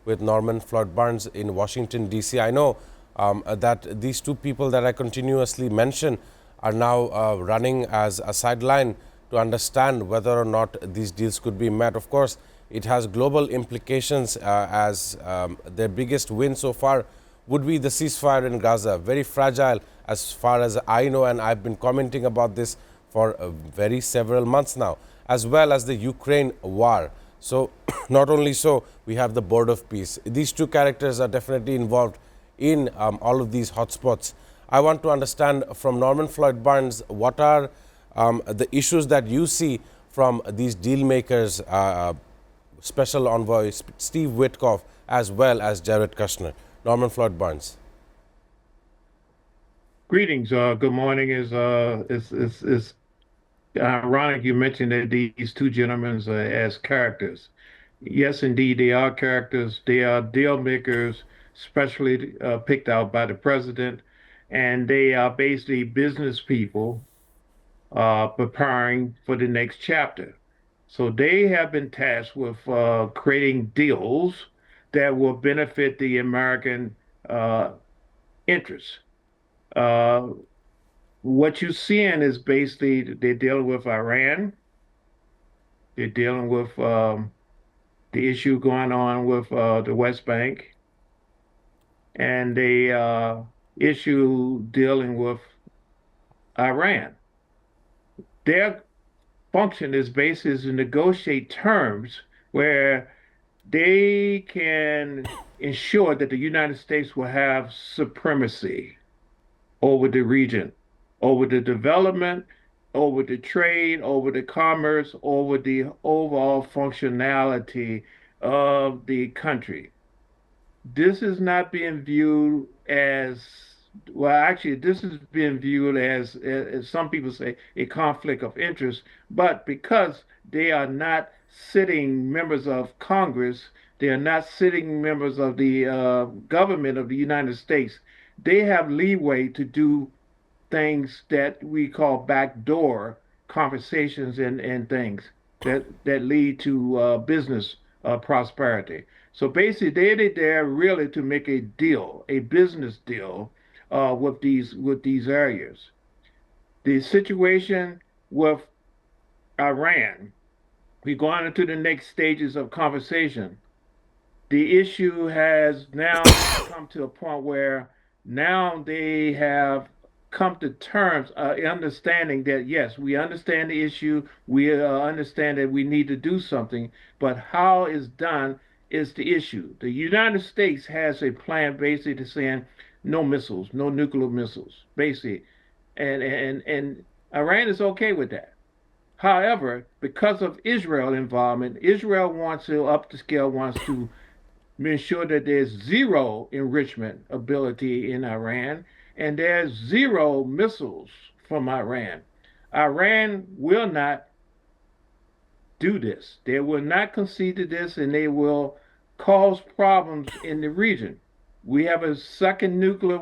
with Norman Floyd Barnes in Washington, D.C. I know that these two people that I continuously mention are now running as a sideline to understand whether or not these deals could be met. Of course, it has global implications as their biggest win so far would be the ceasefire in Gaza. Very fragile as far as I know, and I've been commenting about this for very several months now, as well as the Ukraine war. So not only so, we have the Board of Peace. These two characters are definitely involved in all of these hotspots. I want to understand from Norman Floyd Barnes, what are the issues that you see from these deal makers, Special Envoy Steve Witkoff, as well as Jared Kushner. Norman Floyd Barnes. Greetings. Good morning. Is ironic you mentioned that these two gentlemen as characters. Yes, indeed, they are characters. They are deal makers, specially picked out by the president, and they are basically business people preparing for the next chapter. So they have been tasked with creating deals that will benefit the American interests. Uh, what you're seeing is basically they're dealing with Iran. They're dealing with the issue going on with the West Bank, and the issue dealing with Iran. Their function is basically to negotiate terms where they can ensure that the United States will have supremacy over the region, over the development, over the trade, over the commerce, over the overall functionality of the country. This is not being viewed as, well, actually, this is being viewed as some people say, a conflict of interest. But because they are not sitting members of Congress, they are not sitting members of the government of the United States, they have leeway to do things that we call backdoor conversations and things that lead to business prosperity. So basically, they're there really to make a deal, a business deal, with these areas. The situation with Iran, we're going into the next stages of conversation. The issue has now come to a point where now they have come to terms, understanding that yes, we understand the issue, we understand that we need to do something, but how it's done is the issue. The United States has a plan basically to saying no missiles, no nuclear missiles, basically, and Iran is okay with that. However, because of Israel involvement, Israel wants to up the scale, wants to ensure that there's zero enrichment ability in Iran and there's zero missiles from Iran. Iran will not do this. They will not concede to this and they will cause problems in the region. We have a second nuclear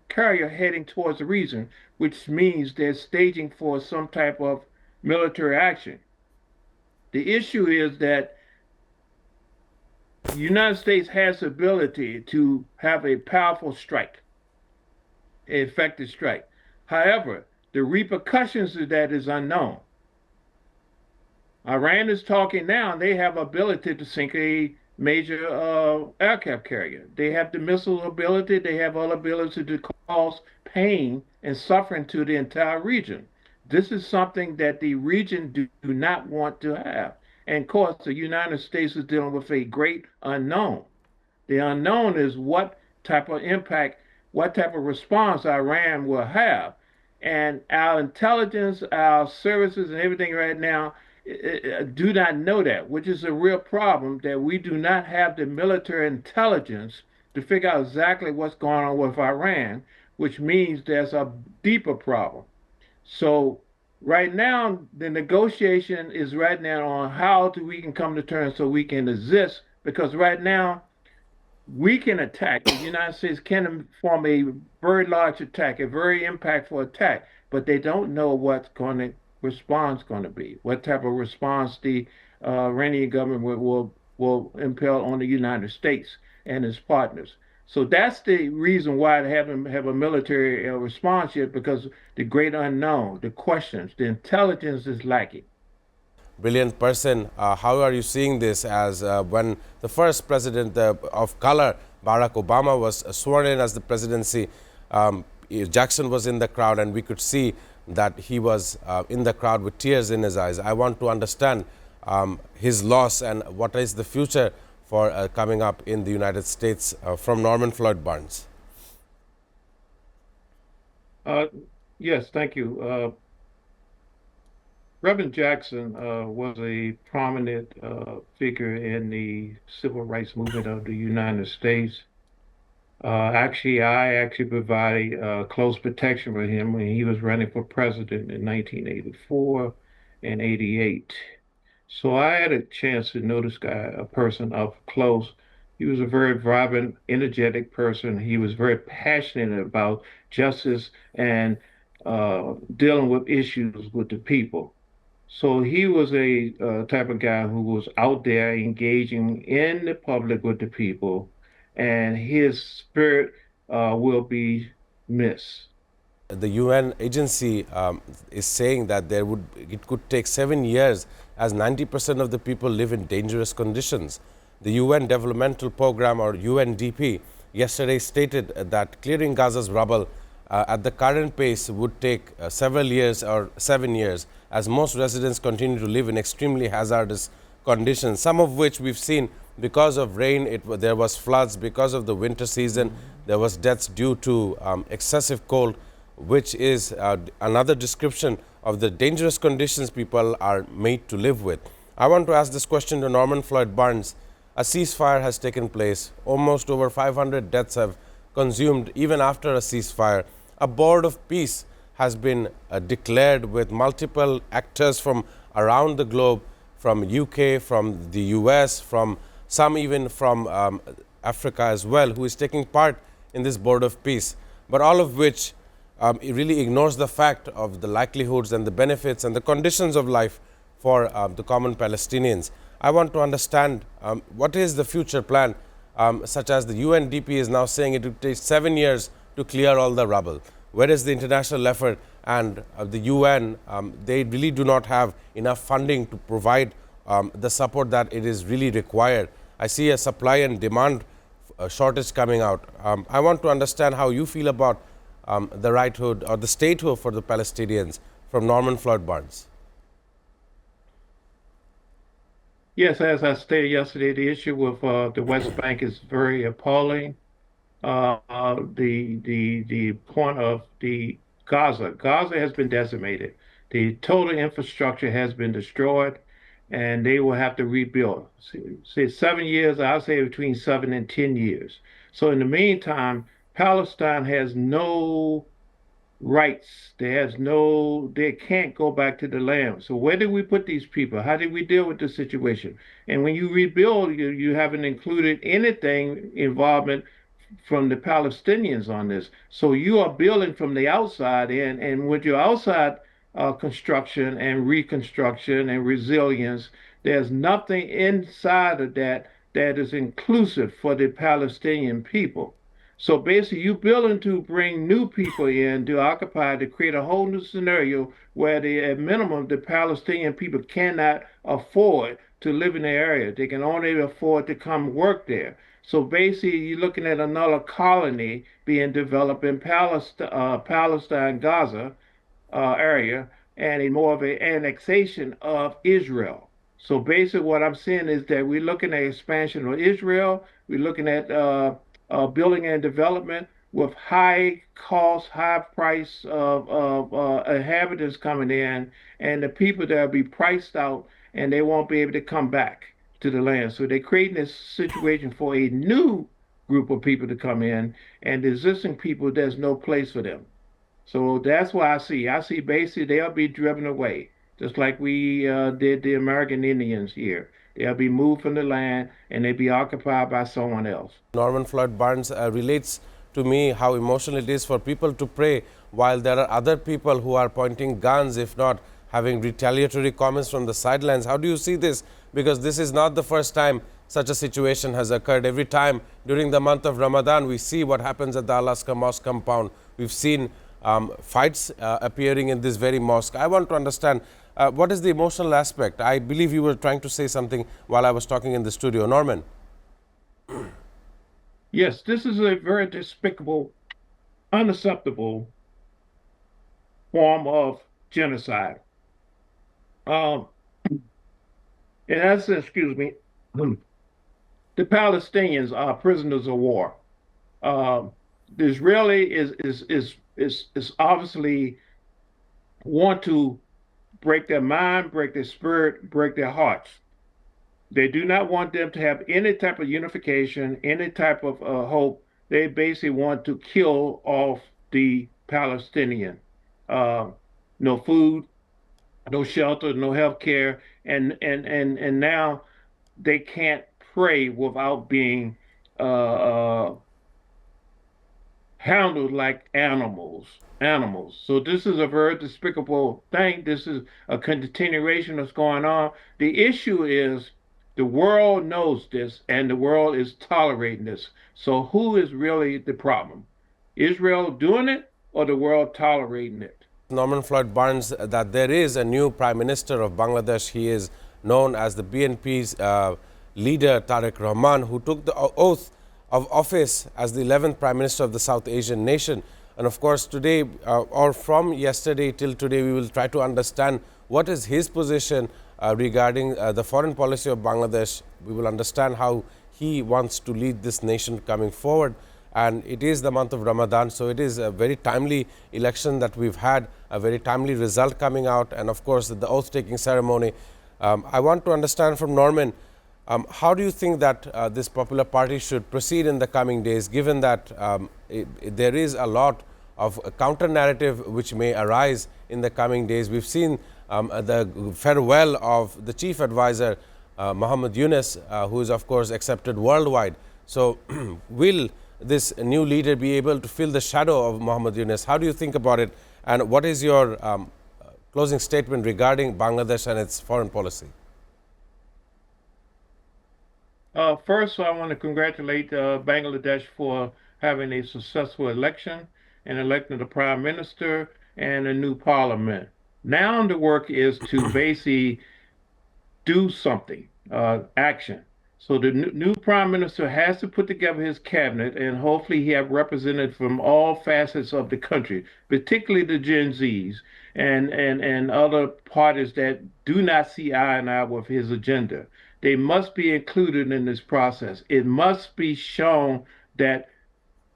carrier heading towards the region, which means they're staging for some type of military action. The issue is that the United States has the ability to have a powerful strike, an effective strike. However, the repercussions of that is unknown. Iran is talking now, and they have ability to sink a major aircraft carrier. They have the missile ability, they have all ability to cause pain and suffering to the entire region. This is something that the region do not want to have. And of course, the United States is dealing with a great unknown. The unknown is what type of impact, what type of response Iran will have. And our intelligence, our services, and everything right now do not know that, which is a real problem that we do not have the military intelligence to figure out exactly what's going on with Iran, which means there's a deeper problem. So right now, the negotiation is right now on how we can come to terms so we can exist, because right now we can attack. The United States can form a very large attack, a very impactful attack, but they don't know what's going to response going to be, what type of response the Iranian government will impel on the United States and its partners. So that's the reason why they haven't have a military response yet, because the great unknown, the questions, the intelligence is lacking. Brilliant person. How are you seeing this as when the first president of color, Barack Obama, was sworn in as the presidency? Jackson was in the crowd, and we could see that he was in the crowd with tears in his eyes. I want to understand his loss and what is the future for coming up in the United States from Norman Floyd Barnes. Uh, yes, thank you. Reverend Jackson was a prominent figure in the civil rights movement of the United States. I actually provided close protection for him when he was running for president in 1984 and 88. So I had a chance to know this guy, a person up close. He was a very vibrant, energetic person. He was very passionate about justice and dealing with issues with the people. So he was a type of guy who was out there engaging in the public with the people, and his spirit will be missed. The UN agency is saying that it could take 7 years, as 90% of the people live in dangerous conditions. The UN Developmental Program, or UNDP, yesterday stated that clearing Gaza's rubble at the current pace would take several years or 7 years, as most residents continue to live in extremely hazardous conditions, some of which we've seen because of rain. There was floods because of the winter season. There was deaths due to excessive cold, which is another description of the dangerous conditions people are made to live with. I want to ask this question to Norman Floyd Barnes. A ceasefire has taken place. Almost over 500 deaths have consumed even after a ceasefire. A board of peace has been declared with multiple actors from around the globe, from UK, from the US, from some even from Africa as well, who is taking part in this board of peace, but all of which it really ignores the fact of the likelihoods and the benefits and the conditions of life for the common Palestinians. I want to understand what is the future plan, such as the UNDP is now saying it will take 7 years to clear all the rubble. Where is the international effort? And the UN, they really do not have enough funding to provide the support that it is really required. I see a supply and demand shortage coming out. I want to understand how you feel about the righthood or the statehood for the Palestinians from Norman Floyd Barnes. Yes, as I stated yesterday, the issue with the West Bank is very appalling. The point of the Gaza has been decimated. The total infrastructure has been destroyed, and they will have to rebuild. Say 7 years, I'll say between 7 and 10 years. So in the meantime, Palestine has no rights. They can't go back to the land. So where did we put these people? How did we deal with the situation? And when you rebuild, you haven't included anything involvement from the Palestinians on this. So you are building from the outside in, and with your outside construction and reconstruction and resilience, there's nothing inside of that is inclusive for the Palestinian people. So basically, you building to bring new people in to occupy to create a whole new scenario where at minimum the Palestinian people cannot afford to live in the area. They can only afford to come work there. So basically, you're looking at another colony being developed in Palestine, Gaza area, and a more of an annexation of Israel. So basically, what I'm saying is that we're looking at expansion of Israel. We're looking at building and development with high cost, high price of inhabitants coming in, and the people that will be priced out, and they won't be able to come back to the land. So they're creating this situation for a new group of people to come in, and the existing people, there's no place for them. So that's what I see. I see basically they'll be driven away, just like we did the American Indians here. They'll be moved from the land and they'll be occupied by someone else. Norman Floyd Barnes relates to me how emotional it is for people to pray while there are other people who are pointing guns, if not having retaliatory comments from the sidelines. How do you see this? Because this is not the first time such a situation has occurred. Every time during the month of Ramadan, we see what happens at the Al-Aqsa Mosque compound. We've seen fights appearing in this very mosque. I want to understand what is the emotional aspect. I believe you were trying to say something while I was talking in the studio. Norman. Yes, this is a very despicable, unacceptable form of genocide. Um, in essence, excuse me, the Palestinians are prisoners of war. The Israeli is obviously want to break their mind, break their spirit, break their hearts. They do not want them to have any type of unification, any type of hope. They basically want to kill off the Palestinian. Uh, no food, no shelter, no health care, and now they can't pray without being handled like animals. Animals. So this is a very despicable thing. This is a continuation that's going on. The issue is the world knows this and the world is tolerating this. So who is really the problem? Israel doing it or the world tolerating it? Norman Floyd Barnes, that there is a new Prime Minister of Bangladesh. He is known as the BNP's leader, Tariq Rahman, who took the oath of office as the 11th Prime Minister of the South Asian nation. And of course, today or from yesterday till today, we will try to understand what is his position regarding the foreign policy of Bangladesh. We will understand how he wants to lead this nation coming forward. And it is the month of Ramadan, so it is a very timely election that we've had, a very timely result coming out, and of course the oath-taking ceremony. I want to understand from Norman, how do you think that this popular party should proceed in the coming days, given that there is a lot of counter-narrative which may arise in the coming days? We've seen the farewell of the chief advisor, Muhammad Yunus, who is of course accepted worldwide. So will this new leader be able to fill the shadow of Muhammad Yunus? How do you think about it? And what is your closing statement regarding Bangladesh and its foreign policy? First, I want to congratulate Bangladesh for having a successful election and electing the prime minister and a new parliament. Now the work is to basically do something, action. So the new prime minister has to put together his cabinet, and hopefully he have represented from all facets of the country, particularly the Gen Zs and other parties that do not see eye and eye with his agenda. They must be included in this process. It must be shown that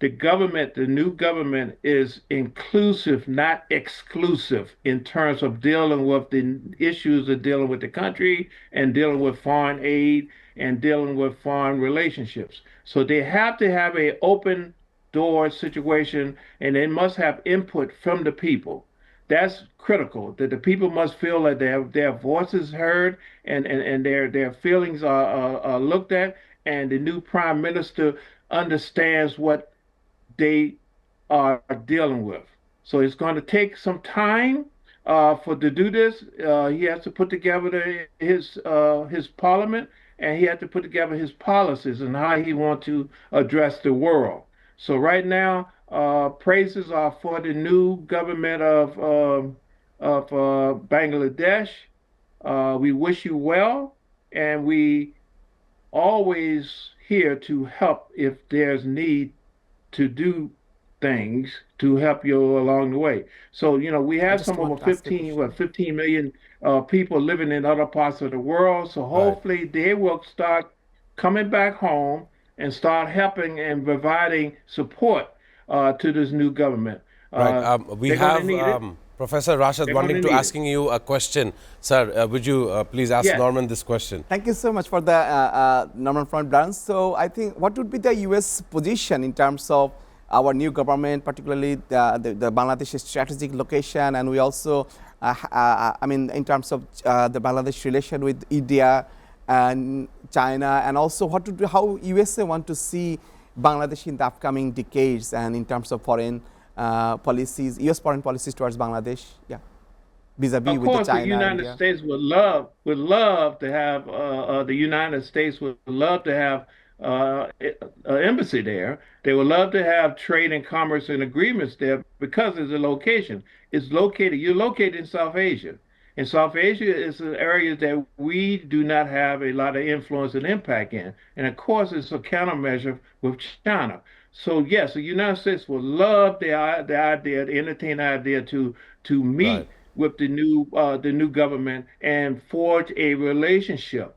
the government, the new government, is inclusive, not exclusive, in terms of dealing with the issues of dealing with the country and dealing with foreign aid and dealing with foreign relationships. So they have to have an open door situation, and they must have input from the people. That's critical, that the people must feel that their voices heard and their feelings are looked at, and the new prime minister understands what they are dealing with. So it's going to take some time for to do this. He has to put together his parliament, and he has to put together his policies and how he wants to address the world. So right now, praises are for the new government of Bangladesh. We wish you well, and we always here to help if there's need to do things to help you along the way. So, you know, we have some over 15 million people living in other parts of the world. So hopefully they will start coming back home and start helping and providing support to this new government. We have Professor Rashad wanting to asking you a question. Sir, would you please ask Norman this question? Thank you so much for the Norman Floyd Barnes. So I think what would be the U.S. position in terms of our new government, particularly the Bangladesh's strategic location, and we also, I mean, in terms of the Bangladesh relation with India and China, and also what would be, how USA want to see Bangladesh in the upcoming decades, and in terms of foreign policies, US foreign policies towards Bangladesh? Yeah. vis-a-vis Of with the course, the China, United India? States would love to have the United States would love to have an embassy there. They would love to have trade and commerce and agreements there because of the location. You're located in South Asia. And South Asia is an area that we do not have a lot of influence and impact in. And of course, it's a countermeasure with China. So yes, the United States would love the idea, to entertain the idea to Right. meet with the new government and forge a relationship